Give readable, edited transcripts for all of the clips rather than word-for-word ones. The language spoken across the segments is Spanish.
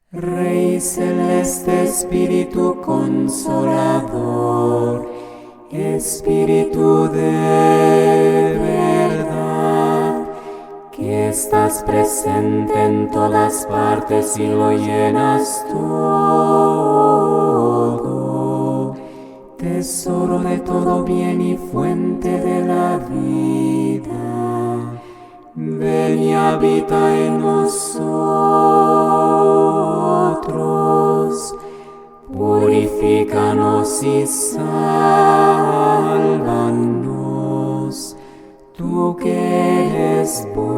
Rey celeste, Espíritu consolador, Espíritu de verdad, que estás presente en todas partes y lo llenas todo, tesoro de todo bien y fuente de la vida, ven y habita en nosotros, purifícanos y sálvanos, tú que eres bueno.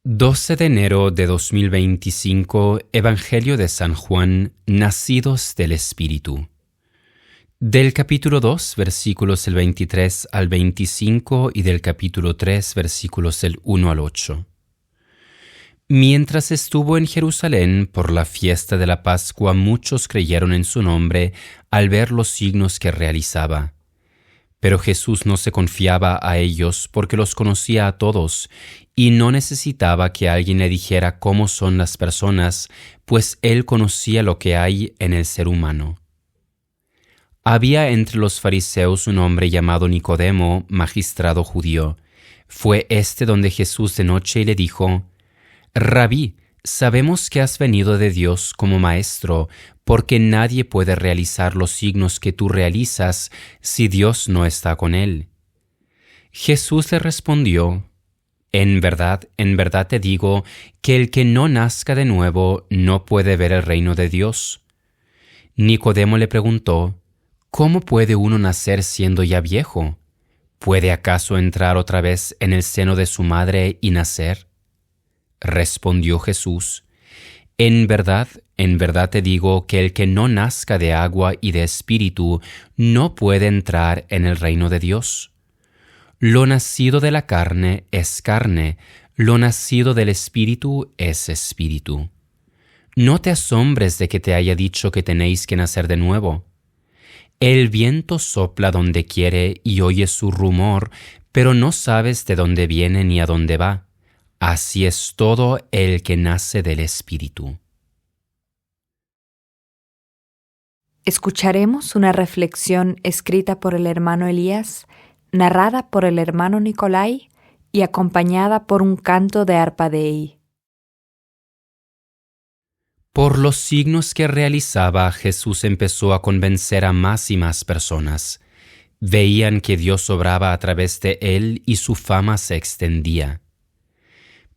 12 de enero de 2025, Evangelio de San Juan, nacidos del Espíritu. Del capítulo 2, versículos del 23 al 25 y del capítulo 3, versículos del 1 al 8. Mientras estuvo en Jerusalén por la fiesta de la Pascua, muchos creyeron en su nombre al ver los signos que realizaba. Pero Jesús no se confiaba a ellos porque los conocía a todos y no necesitaba que alguien le dijera cómo son las personas, pues él conocía lo que hay en el ser humano. Había entre los fariseos un hombre llamado Nicodemo, magistrado judío. Fue éste donde Jesús de noche y le dijo: Rabí, sabemos que has venido de Dios como maestro, porque nadie puede realizar los signos que tú realizas si Dios no está con él. Jesús le respondió: en verdad te digo que el que no nazca de nuevo no puede ver el reino de Dios. Nicodemo le preguntó: ¿Cómo puede uno nacer siendo ya viejo? ¿Puede acaso entrar otra vez en el seno de su madre y nacer? Respondió Jesús: en verdad te digo que el que no nazca de agua y de espíritu no puede entrar en el reino de Dios. Lo nacido de la carne es carne, lo nacido del espíritu es espíritu. No te asombres de que te haya dicho que tenéis que nacer de nuevo. El viento sopla donde quiere y oyes su rumor, pero no sabes de dónde viene ni a dónde va. Así es todo el que nace del Espíritu. Escucharemos una reflexión escrita por el hermano Elías, narrada por el hermano Nicolai y acompañada por un canto de arpa Dei. Por los signos que realizaba, Jesús empezó a convencer a más y más personas. Veían que Dios obraba a través de él y su fama se extendía.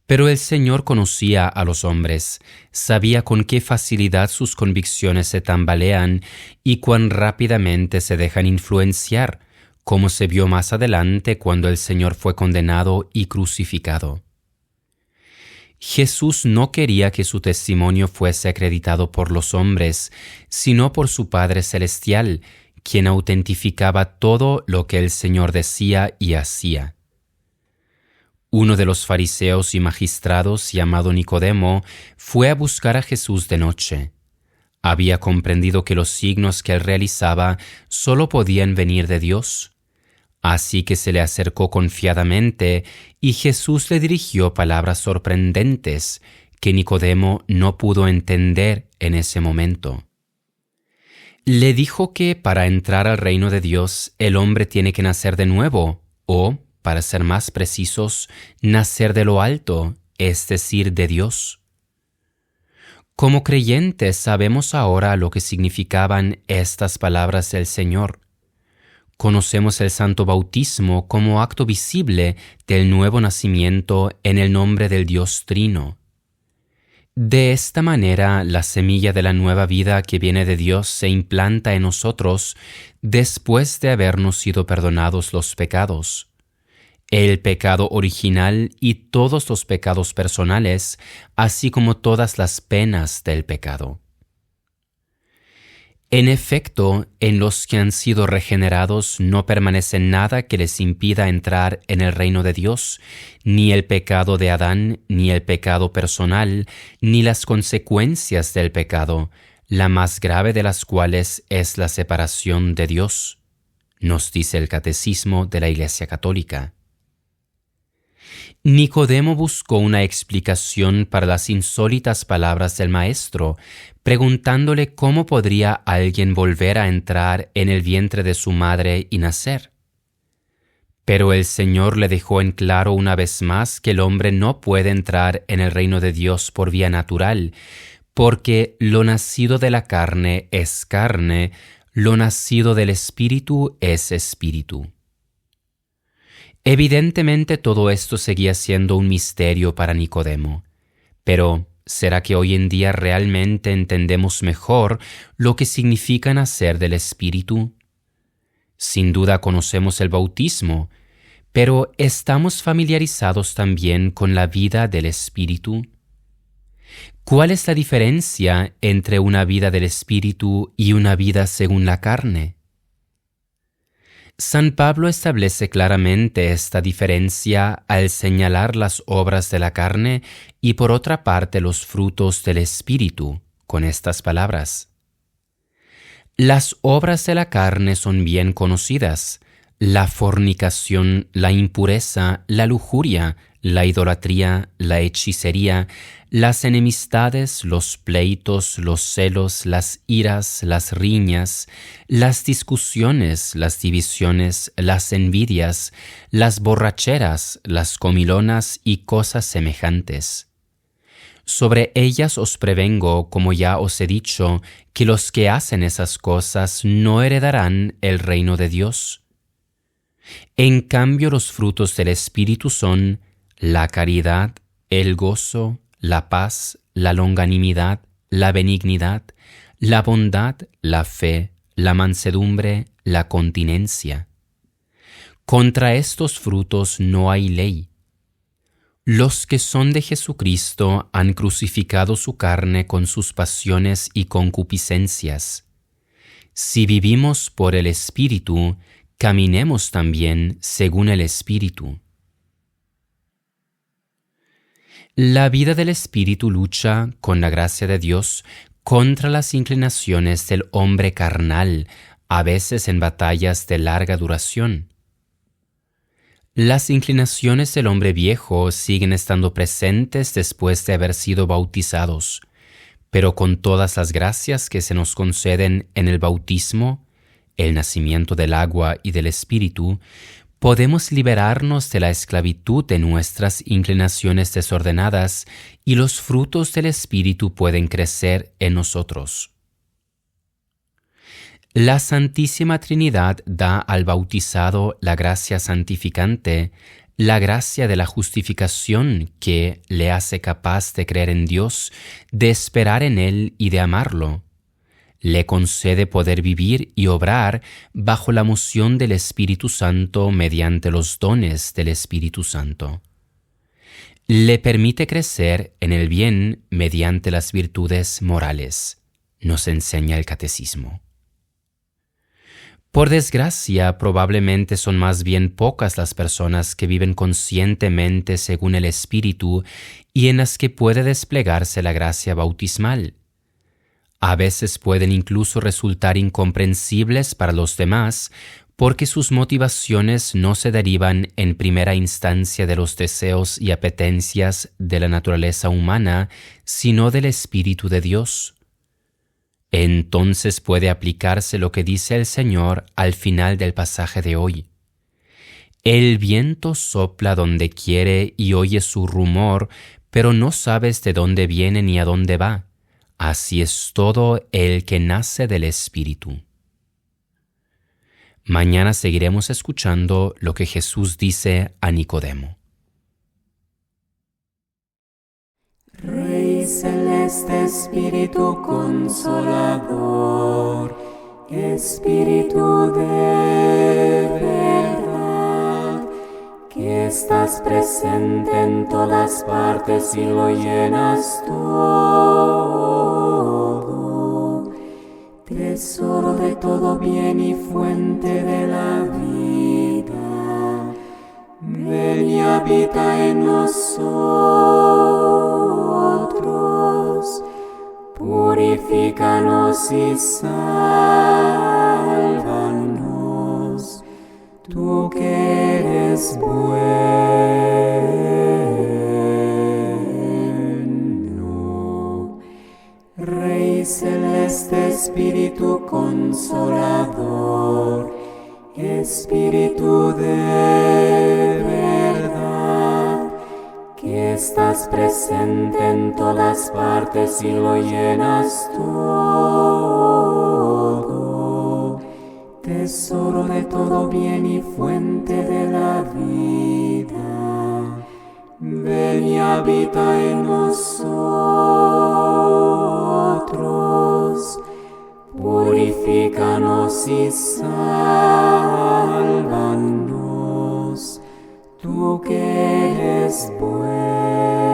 Pero el Señor conocía a los hombres, sabía con qué facilidad sus convicciones se tambalean y cuán rápidamente se dejan influenciar, como se vio más adelante cuando el Señor fue condenado y crucificado. Jesús no quería que su testimonio fuese acreditado por los hombres, sino por su Padre Celestial, quien autentificaba todo lo que el Señor decía y hacía. Uno de los fariseos y magistrados, llamado Nicodemo, fue a buscar a Jesús de noche. Había comprendido que los signos que él realizaba solo podían venir de Dios. Así que se le acercó confiadamente y Jesús le dirigió palabras sorprendentes que Nicodemo no pudo entender en ese momento. Le dijo que para entrar al reino de Dios el hombre tiene que nacer de nuevo, o, para ser más precisos, nacer de lo alto, es decir, de Dios. Como creyentes sabemos ahora lo que significaban estas palabras del Señor. Conocemos el santo bautismo como acto visible del nuevo nacimiento en el nombre del Dios Trino. De esta manera, la semilla de la nueva vida que viene de Dios se implanta en nosotros después de habernos sido perdonados los pecados. El pecado original y todos los pecados personales, así como todas las penas del pecado. En efecto, en los que han sido regenerados no permanece nada que les impida entrar en el reino de Dios, ni el pecado de Adán, ni el pecado personal, ni las consecuencias del pecado, la más grave de las cuales es la separación de Dios, nos dice el Catecismo de la Iglesia Católica. Nicodemo buscó una explicación para las insólitas palabras del Maestro, preguntándole cómo podría alguien volver a entrar en el vientre de su madre y nacer. Pero el Señor le dejó en claro una vez más que el hombre no puede entrar en el reino de Dios por vía natural, porque lo nacido de la carne es carne, lo nacido del Espíritu es espíritu. Evidentemente todo esto seguía siendo un misterio para Nicodemo, pero ¿será que hoy en día realmente entendemos mejor lo que significa nacer del Espíritu? Sin duda conocemos el bautismo, pero ¿estamos familiarizados también con la vida del Espíritu? ¿Cuál es la diferencia entre una vida del Espíritu y una vida según la carne? San Pablo establece claramente esta diferencia al señalar las obras de la carne y por otra parte los frutos del Espíritu, con estas palabras. Las obras de la carne son bien conocidas: la fornicación, la impureza, la lujuria, la idolatría, la hechicería, las enemistades, los pleitos, los celos, las iras, las riñas, las discusiones, las divisiones, las envidias, las borracheras, las comilonas y cosas semejantes. Sobre ellas os prevengo, como ya os he dicho, que los que hacen esas cosas no heredarán el reino de Dios. En cambio, los frutos del Espíritu son la caridad, el gozo, la paz, la longanimidad, la benignidad, la bondad, la fe, la mansedumbre, la continencia. Contra estos frutos no hay ley. Los que son de Jesucristo han crucificado su carne con sus pasiones y concupiscencias. Si vivimos por el Espíritu, caminemos también según el Espíritu. La vida del Espíritu lucha, con la gracia de Dios, contra las inclinaciones del hombre carnal, a veces en batallas de larga duración. Las inclinaciones del hombre viejo siguen estando presentes después de haber sido bautizados, pero con todas las gracias que se nos conceden en el bautismo, el nacimiento del agua y del Espíritu, podemos liberarnos de la esclavitud de nuestras inclinaciones desordenadas y los frutos del Espíritu pueden crecer en nosotros. La Santísima Trinidad da al bautizado la gracia santificante, la gracia de la justificación que le hace capaz de creer en Dios, de esperar en Él y de amarlo. Le concede poder vivir y obrar bajo la moción del Espíritu Santo mediante los dones del Espíritu Santo. Le permite crecer en el bien mediante las virtudes morales, nos enseña el Catecismo. Por desgracia, probablemente son más bien pocas las personas que viven conscientemente según el Espíritu y en las que puede desplegarse la gracia bautismal. A veces pueden incluso resultar incomprensibles para los demás porque sus motivaciones no se derivan en primera instancia de los deseos y apetencias de la naturaleza humana, sino del Espíritu de Dios. Entonces puede aplicarse lo que dice el Señor al final del pasaje de hoy. El viento sopla donde quiere y oyes su rumor, pero no sabes de dónde viene ni a dónde va. Así es todo el que nace del Espíritu. Mañana seguiremos escuchando lo que Jesús dice a Nicodemo. Rey celeste, Espíritu consolador, Espíritu de verdad, que estás presente en todas partes y lo llenas todo, tesoro de todo bien y fuente de la vida, ven y habita en nosotros, purifícanos y sálvanos, tú que eres bueno. Rey celeste, Espíritu consolador, Espíritu de verdad, que estás presente en todas partes y lo llenas todo, tesoro de todo bien y fuente de la vida, ven y habita en nosotros, purifícanos y sálvanos, tú que eres bueno.